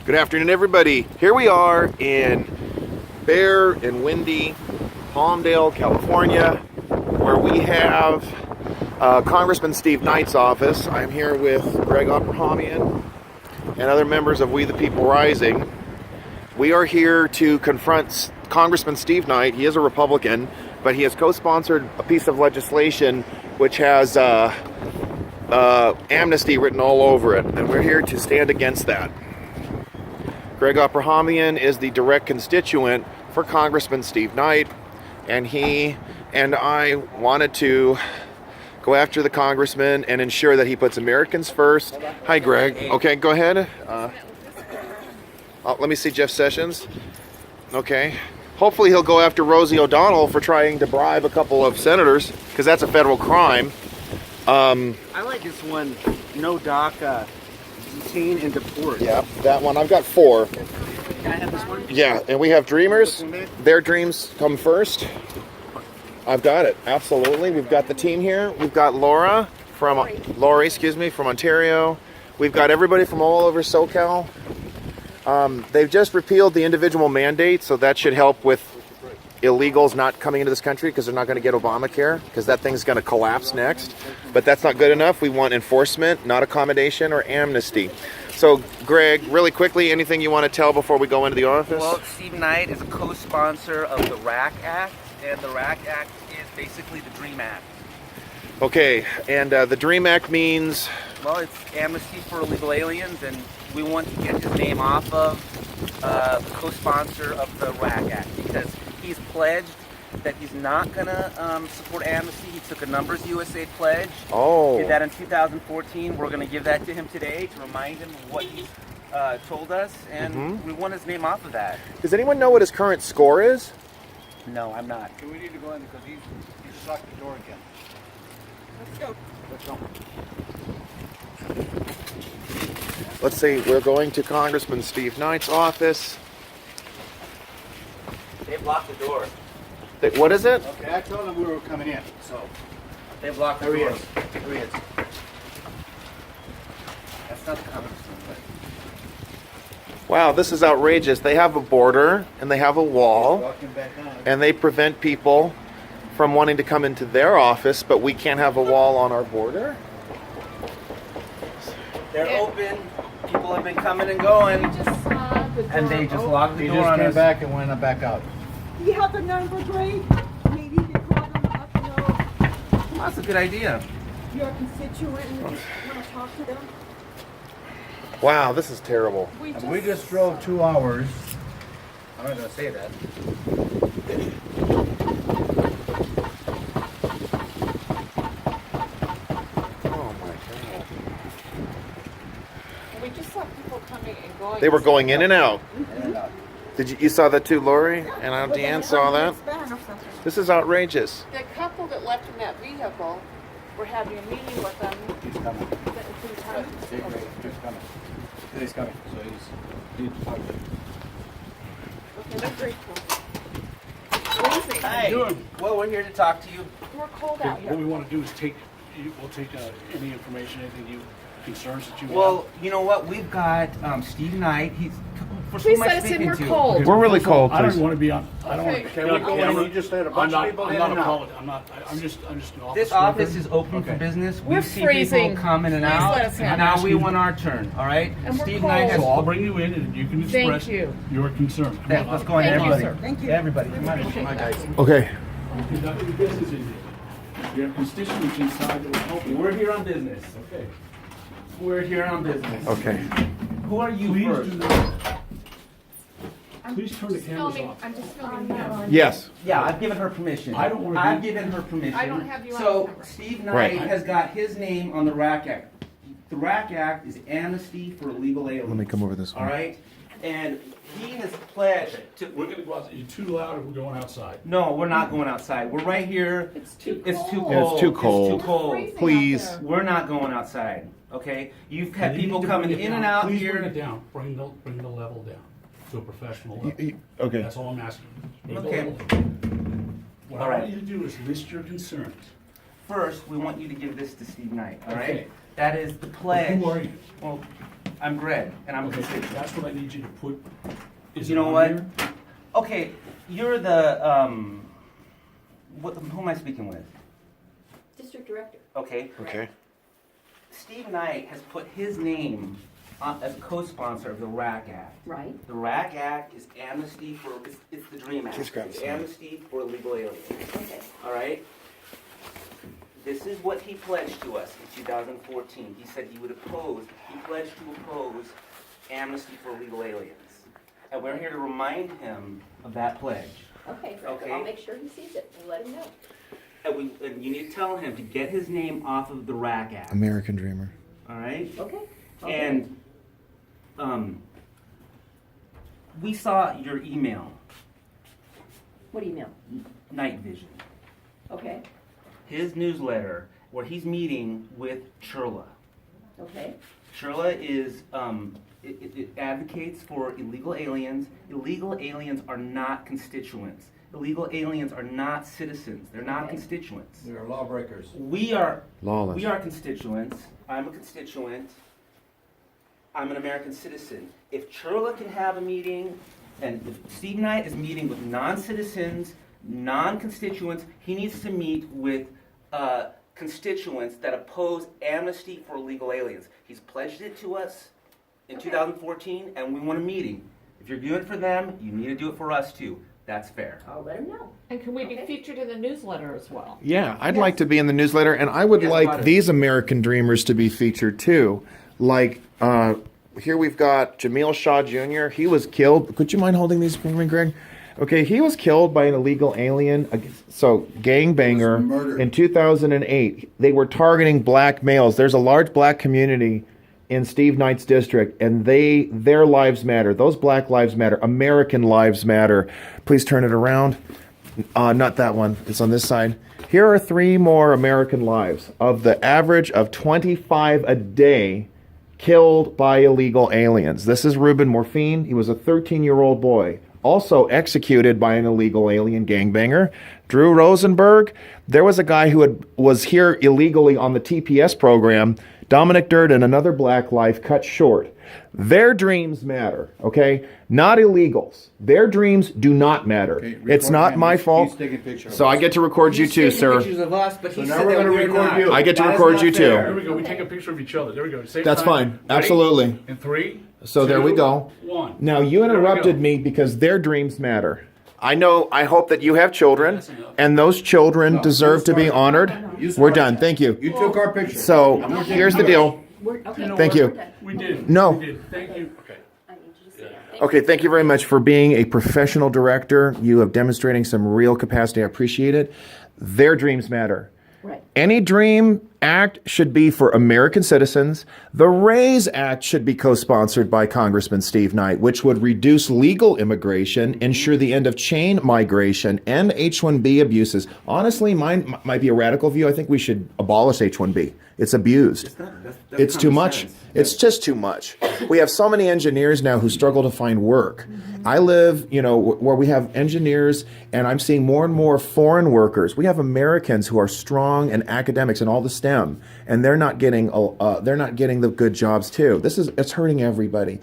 Good afternoon, everybody. Here we are in bare and windy Palmdale, California, where we have Congressman Steve Knight's office. I'm here with Greg Abrahamian and other members of We the People Rising. We are here to confront Congressman Steve Knight. He is a Republican, but he has co-sponsored a piece of legislation which has Amnesty written all over it, and we're here to stand against that. Greg Abrahamian is the direct constituent for Congressman Steve Knight, and he and I wanted to go after the congressman and ensure that he puts Americans first. Hi, Greg. Okay, go ahead. Let me see Jeff Sessions. Okay. Hopefully he'll go after Rosie O'Donnell for trying to bribe a couple of senators, because that's a federal crime. I like this one, no DACA, detain and deport. Yeah, that one. I've got 4. Can I have this one? Yeah, and we have dreamers. Their dreams come first. I've got it. Absolutely. We've got the team here. We've got Lori, from Ontario. We've got everybody from all over SoCal. They've just repealed the individual mandate, so that should help with illegals not coming into this country, because they're not going to get Obamacare, because that thing's going to collapse next. But that's not good enough. We want enforcement, not accommodation or amnesty. So, Greg, really quickly, anything you want to tell before we go into the office? Well, Steve Knight is a co-sponsor of the RAC Act, and the RAC Act is basically the DREAM Act. Okay, and the DREAM Act means? Well, it's amnesty for illegal aliens, and we want to get his name off of the co-sponsor of the RAC Act, because he's pledged that he's not going to support amnesty. He took a Numbers USA pledge. Oh. Did that in 2014. We're going to give that to him today to remind him of what he's told us, and we want his name off of that. Does anyone know what his current score is? No, I'm not. Do we need to go in because he just locked the door again? Let's go. Let's go. Let's see, we're going to Congressman Steve Knight's office. They've locked the door. What is it? Okay, I told him we were coming in, so. They've locked the There he door. is. There he is. That's not the congressman, but Wow, this is outrageous. They have a border and they have a wall, Walking back on. and they prevent people from wanting to come into their office, but we can't have a wall on our border? they're open. People have been coming and going, and they just locked the He door just on came us. back and went back out. You have the number, Greg? Maybe you can call them up and know Well, that's a good idea. your constituent and you just want to talk to them. Wow, this is terrible. We just drove 2 hours. I'm not gonna say that. Oh my God. We just saw people coming and going. They were going in and out. And, You saw that too, Lori? And Deanne saw that? This is outrageous. The couple that left in that vehicle were having a meeting with them. he's coming. He's coming. He's coming. He's coming. So he needs to talk to him. Okay, they're grateful. Freezing. Hi. Well, we're here to talk to you. We're cold out What we here. want to do is we'll take any information, concerns that you have. Well, you know what? We've got Steve Knight. He's for Please who am I let us in, speaking we're to? cold. We're really cold, I don't please. want to be on. I don't want to Okay. be Can we on go in? camera. You just let a I'm bunch of not. people I'm in not and a out. polit. I'm not. I'm just an office. This worker. office is open for Okay. business. We're We see freezing. people coming and Please out. let us in. And now we want our turn. All right. And we're Steve cold. Knight has. So I'll bring you in, and you can Thank express you. your concern. Come Let's on, go in, Thank you, everybody. sir. Thank you. Everybody, come on. Come on, guys. Okay. You're conducting business in here. You have constituents inside that will help you. We're here on business. Okay. We're here on business. Okay. Who are you Please first? do that. Please turn the cameras off. I'm just filming now. Yes. Yeah, I've given her permission. I don't wanna I've be- given her permission. I don't have you on So camera. Steve Knight Right. has got his name on the RAC Act. The RAC Act is amnesty for illegal aliens. Let me come over this way. All right, and he has pledged to. We're going to go out. You're too loud, or we're going outside. No, we're not going outside. We're right here. It's too It's too cold. Yeah, it's cold. too cold. It's too cold. Freezing out Please. there. We're not going outside. Okay, you've had You need people to coming bring it in down. and out Please here. bring it down. Bring the level down to a professional level. Okay. That's all I'm asking. Bring the Okay. level down. What All I right. want you to do is list your concerns. First, we want you to give this to Steve Knight. All right, Okay. that is the pledge. Who are you? Well, I'm Greg, and I'm a Okay, constituent. that's what I need you to put. Is You it know on what? here? Okay, you're the, who am I speaking with? District Director. Okay. Okay. Steve Knight has put his name as a co-sponsor of the RAC Act. Right. The RAC Act is amnesty for, it's the DREAM Act. Just grab It's some. amnesty for illegal aliens. Okay. All right? This is what he pledged to us in 2014. He said he pledged to oppose amnesty for illegal aliens. And we're here to remind him of that pledge. Okay, Okay. I'll make sure he sees it and let him know. And you need to tell him to get his name off of the RAC Act. American Dreamer. All right? Okay. And we saw your email, What email? Night Vision, Okay. his newsletter, where he's meeting with Churla. Okay. Churla is, it advocates for illegal aliens. Illegal aliens are not constituents. Illegal aliens are not citizens. They're not Okay. constituents. They are lawbreakers. We are Lawless. We are constituents. I'm a constituent. I'm an American citizen. If Churla can have a meeting, and if Steve Knight is meeting with non-citizens, non-constituents, he needs to meet with constituents that oppose amnesty for illegal aliens. He's pledged it to us in 2014, and we want a meeting. If you're doing it for them, you need to do it for us too. That's fair. I'll let him know. And can we be Okay. featured in the newsletter as well? Yeah, I'd like to be in the newsletter, and I would Yeah, like got it. these American Dreamers to be featured too. Like, here we've got Jamil Shaw Jr. He was killed. Could you mind holding these for me, Greg? Okay, he was killed by an illegal alien. So, gangbanger Was murdered. in 2008. They were targeting black males. There's a large black community in Steve Knight's district, and their lives matter. Those black lives matter. American lives matter. Please turn it around. Not that one. It's on this side. Here are 3 more American lives of the average of 25 a day killed by illegal aliens. This is Ruben Morphine. He was a 13-year-old boy, also executed by an illegal alien gangbanger. Drew Rosenberg. There was a guy who was here illegally on the TPS program. Dominic Durden, another black life cut short. Their dreams matter, okay? Not illegals. Their dreams do not matter. Okay, It's record not him. my He's fault. taking pictures. So I get to record you He's too, taking sir. pictures of us, but he now said we're that gonna we're record not. you. I get to That is record not you fair. There we too. go. We take a picture of each other. There we go. Same That's time. fine. Ready? Absolutely. In 3. So there we 2, go. 1. Now you There we interrupted go. me because their dreams matter. I hope that you have children, That's enough. and those children deserve to be honored. You We're started done. that. Thank you. You took our picture. So I'm gonna take here's the yours. deal. Okay. You know Thank what? you. We're done. We did. No. We did. Thank you. Okay. I need you to see that. Okay, thank you very much for being a professional director. You have demonstrating some real capacity. I appreciate it. Their dreams matter. Right. Any DREAM Act should be for American citizens. The RAISE Act should be co-sponsored by Congressman Steve Knight, which would reduce legal immigration, ensure the end of chain migration, and H-1B abuses. Honestly, mine might be a radical view. I think we should abolish H-1B. It's abused. It's too common much. sense. It's just too much. We have so many engineers now who struggle to find work. I live, where we have engineers, and I'm seeing more and more foreign workers. We have Americans who are strong and academics and all the STEM, and they're not getting the good jobs too. It's hurting everybody.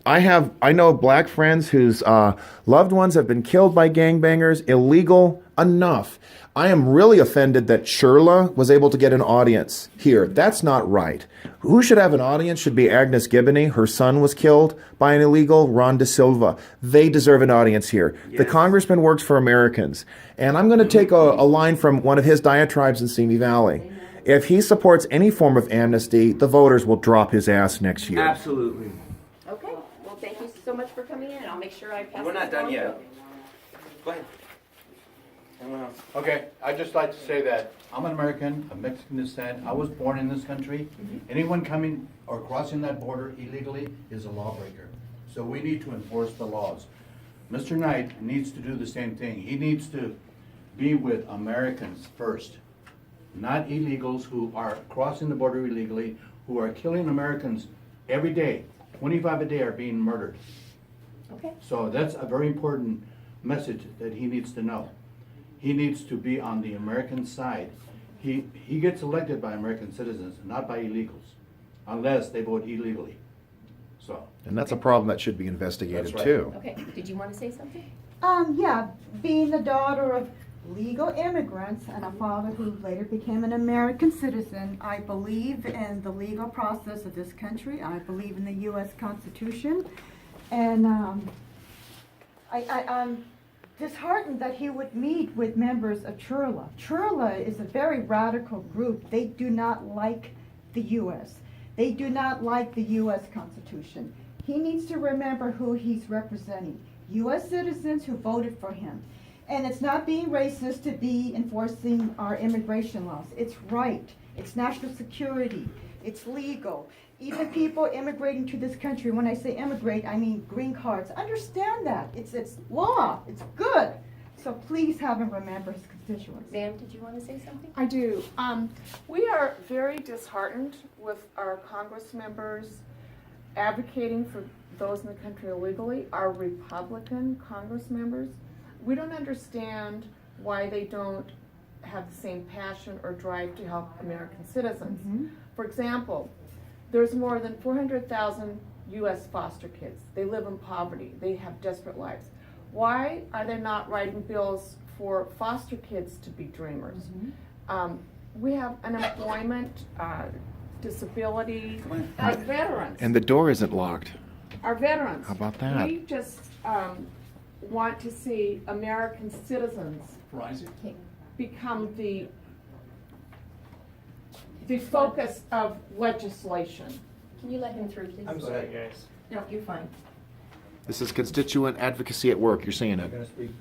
I know black friends whose loved ones have been killed by gangbangers. Illegal enough. I am really offended that Churla was able to get an audience here. That's not right. Who should have an audience should be Agnes Gibney. Her son was killed by an illegal, Ron De Silva. They deserve an audience here. Yes. The congressman works for Americans. And I'm going to take a line from one of his diatribes in Simi Valley. If he supports any form of amnesty, the voters will drop his ass next year. Absolutely. Okay. Well, thank you so much for coming in, and I'll make sure I pass We're this not done along yet. to him. Go ahead. Anyone else? Okay, I'd just like to say that I'm an American of Mexican descent. I was born in this country. Anyone coming or crossing that border illegally is a lawbreaker. So we need to enforce the laws. Mr. Knight needs to do the same thing. He needs to be with Americans first, not illegals who are crossing the border illegally, who are killing Americans every day. 25 a day are being murdered. Okay. So that's a very important message that he needs to know. He needs to be on the American side. He gets elected by American citizens, not by illegals, unless they vote illegally. So, And that's a problem that should be investigated That's right. too. Okay, did you want to say something? Yeah, being the daughter of legal immigrants and a father who later became an American citizen, I believe in the legal process of this country. I believe in the U.S. Constitution. And I'm disheartened that he would meet with members of Churla. Churla is a very radical group. They do not like the U.S. They do not like the U.S. Constitution. He needs to remember who he's representing. U.S. citizens who voted for him. And it's not being racist to be enforcing our immigration laws. It's right. It's national security. It's legal. Even people immigrating to this country, when I say immigrate, I mean green cards. Understand that. It's law. It's good. So please have him remember his constituents. Ma'am, did you want to say something? I do. We are very disheartened with our Congress members advocating for those in the country illegally, our Republican Congress members. We don't understand why they don't have the same passion or drive to help American citizens. For example, there's more than 400,000 U.S. foster kids. They live in poverty. They have desperate lives. Why are they not writing bills for foster kids to be dreamers? We have unemployment, disability, our veterans. And the door isn't locked. Our veterans. How about that? We just want to see American citizens Rising. become the focus of legislation. Can you let him through, please? I'm sorry, guys. No, you're fine. This is constituent advocacy at work. You're seeing I'm it. gonna speak.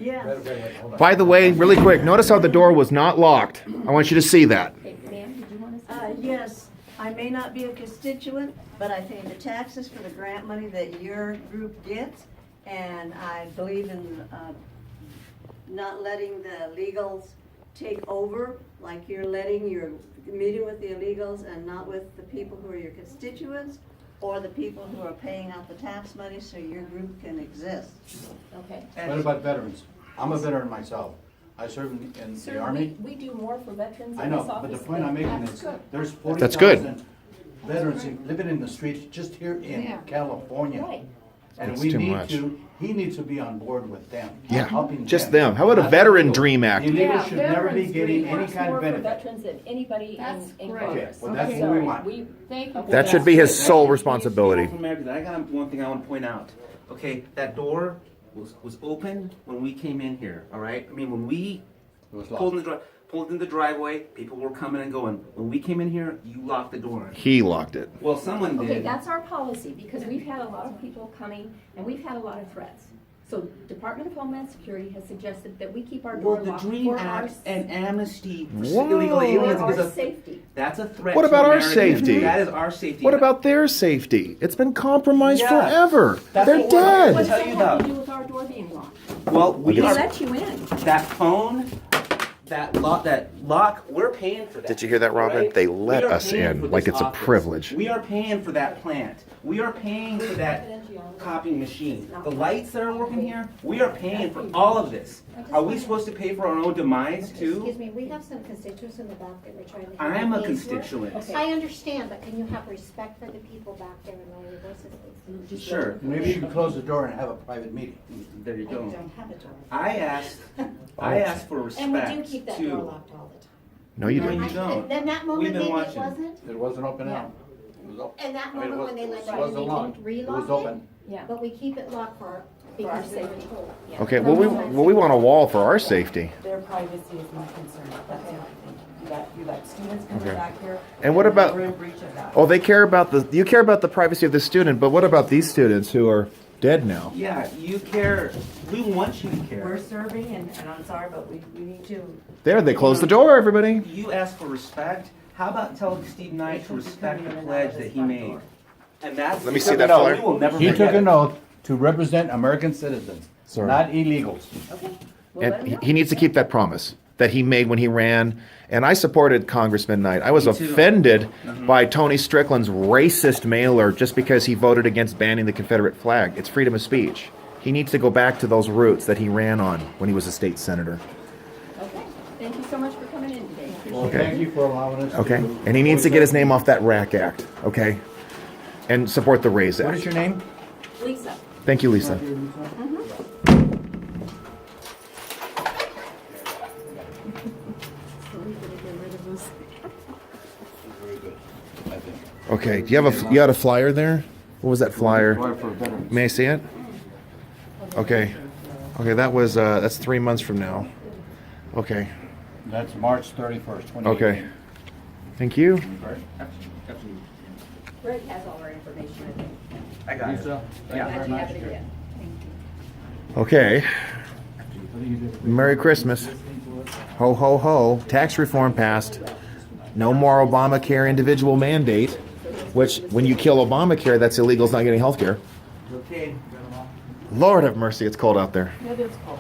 Yes. Wait, hold on. By the way, really quick, notice how the door was not locked. I want you to see that. Okay, ma'am, did you want to say something? Yes, I may not be a constituent, but I pay the taxes for the grant money that your group gets, and I believe in not letting the illegals take over, like you're meeting with the illegals and not with the people who are your constituents, or the people who are paying out the tax money so your group can exist. Okay. What about veterans? I'm a veteran myself. I served in Sir, the Army. we do more for veterans I in know, this office. but the point I'm making That's is, good. there's That's good. 40,000 veterans living in the streets just here in Yeah. California. Right. And That's we too need much. he needs to be on board with them. Yeah, helping just them. How about a Not Veteran illegal. Dream Act? Illegals Yeah, should never be Veterans getting Dream any Works kind more of for benefit. veterans than anybody That's in great. Congress. Okay, well, that's Okay. what we So want. Thank you. for That should be his sole responsibility. From America, I got one thing I want to point out. Okay, that door was open when we came in here. All right. I mean, when we It was pulled locked. in the driveway, people were coming and going. When we came in here, you locked the door. He locked it. Well, someone did. Okay, that's our policy, because we've had a lot of people coming, and we've had a lot of threats. So Department of Homeland Security has suggested that we keep our door Well, the locked Dream for Act and Amnesty for Whoa. illegal aliens our is a safety. that's a threat. What to about our Americans. safety? That is our safety. What about their safety? It's been compromised Yeah. forever. That's They're what we're- dead. What does tell that you have to though. do with our door being locked? Well, we We are let you in. that phone, that lock. We're paying for that. Did you hear that, Robin? right? They We let are us paying in for like this it's a office. privilege. We are paying for that plant. We are paying for that copying machine. The lights that are working here, we are paying for all of this. Are we supposed to pay for our own demise too? Excuse me, we have some constituents in the back that we're trying to. I am a advocate for. constituent. Okay. I understand, but can you have respect for the people back there and lower your voices, please? Sure. Maybe you can close the door and have a private meeting. There you I go. don't have a door. I asked for respect And we do keep that door too. locked all the time. No, you No, didn't. you don't. Then that We've moment, been maybe it watching. wasn't, It wasn't open Yeah. out. It was open. and that I mean, it moment was- when they let it you in, wasn't they locked. didn't It was relock it, open. Yeah. but we keep it locked for our because they were safety. told. Yeah. Okay, well, we want a wall for our safety. Their privacy is my concern, that's the only thing. You got students coming Okay. back here. And what about- We're in breach of that. Oh, they care about you care about the privacy of the student, but what about these students who are dead now? Yeah, you care. We want you to We're care. serving, and I'm sorry, but we need to. There, they closed the door, everybody. You ask for respect. How about telling Steve Knight to respect the pledge that he made? And that's Let me see that flyer. We will never He forget took it. an oath to represent American citizens, Sorry. not illegals. Okay. We'll let And him know. he needs to keep that promise that he made when he ran. And I supported Congressman Knight. I was Me too. offended by Tony Strickland's racist mailer just because he voted against banning the Confederate flag. It's freedom of speech. He needs to go back to those roots that he ran on when he was a state senator. Okay. Thank you so much for coming in today. Well, Okay. thank you for allowing us. Okay? to- And he needs to get his name off that RAC Act. Okay? and support the RAISE What is Act. your name? Lisa. Thank you, Lisa. Very good, I think. Okay, do you have you had a flyer there? What was that flyer? For veterans. May I see it? Okay. Okay, that was that's 3 months from now. Okay. That's March 31st, 2018. Okay. Thank you. Greg has all our information, I think. I got it. Lisa, thank you Glad very you much. have it again. Okay. Merry Christmas. Ho ho ho. Tax reform passed. No more Obamacare individual mandate, which when you kill Obamacare, that's illegal. It's not getting health care. Okay. Lord have mercy, it's cold out there. It is cold.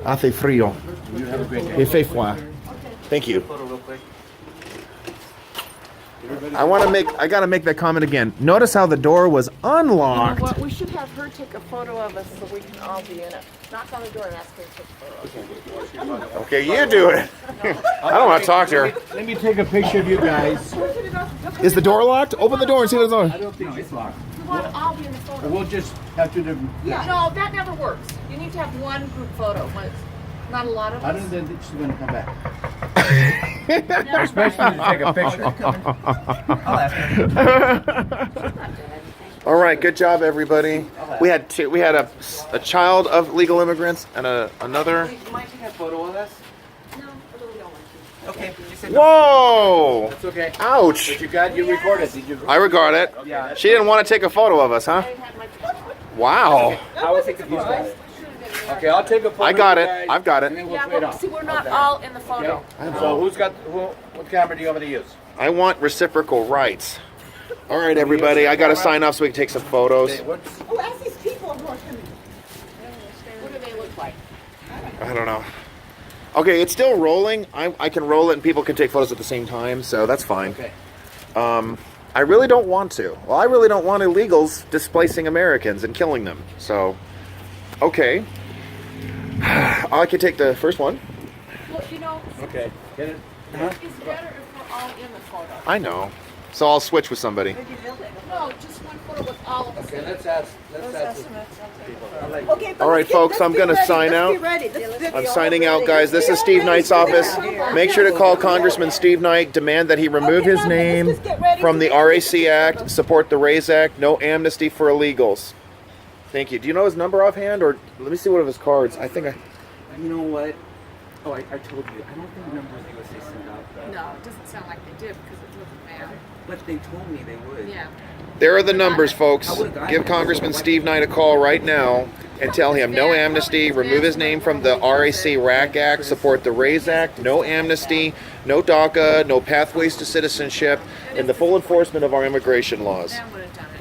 Hace frío. You have a great day. Il fait froid. Thank you. Photo real quick. I gotta make that comment again. Notice how the door was unlocked. Well, we should have her take a photo of us so we can all be in it. Knock on the door and ask her to take a photo. Okay, you do it. I don't want to talk to her. Let me take a picture of you guys. Is the door locked? Open the door and see what's on. I don't think it's locked. We want to all be in the photo. We'll just have to. Yeah, no, that never works. You need to have one group photo when it's not a lot of I us. don't think she's gonna come back. Especially to take a picture. I'll ask her. All right, good job, everybody. We had two. We had a child of legal immigrants and another. Wait, you mind taking a photo of us? No, I really don't want to. Okay. You said no. Whoa! That's okay. Ouch! But you recorded. Did you? I regard it. Yeah. She didn't want to take a photo of us, huh? Wow. I will take the photo. Okay, I'll take a photo. I got of it. you guys, I've got and it. then we'll Yeah, trade but off. see, we're not all in the photo. Okay. So what camera do you want me to use? I want reciprocal rights. All right, everybody. I got to sign off so we can take some photos. Okay, what's, Who asked these people who are coming? What do they look like? I don't know. Okay, it's still rolling. I can roll it and people can take photos at the same time, so that's fine. okay. I really don't want to. Well, I really don't want illegals displacing Americans and killing them. So, okay. I can take the first one. Well, you know, Okay. Get it? it's better if we're all in the photo. I know. So I'll switch with somebody. No, just one photo with all of us. Okay, let's ask people. Okay, All right, folks, I'm going to sign out. I'm signing out, guys. This is Steve Knight's office. Make sure to call Congressman Steve Knight. Demand that he remove his name from the RAC Act. Support the RAISE Act. No amnesty for illegals. Thank you. Do you know his number offhand? Or let me see one of his cards. I think I... You know what? Oh, I told you. I don't think numbers USA sent out. No, it doesn't sound like they did because it wasn't mail. But they told me they would. Yeah. There are the numbers, folks. Give Congressman Steve Knight a call right now and tell him no amnesty, remove his name from the RAC Act, support the RAISE Act, no amnesty, no DACA, no pathways to citizenship, and the full enforcement of our immigration laws. That would have done it.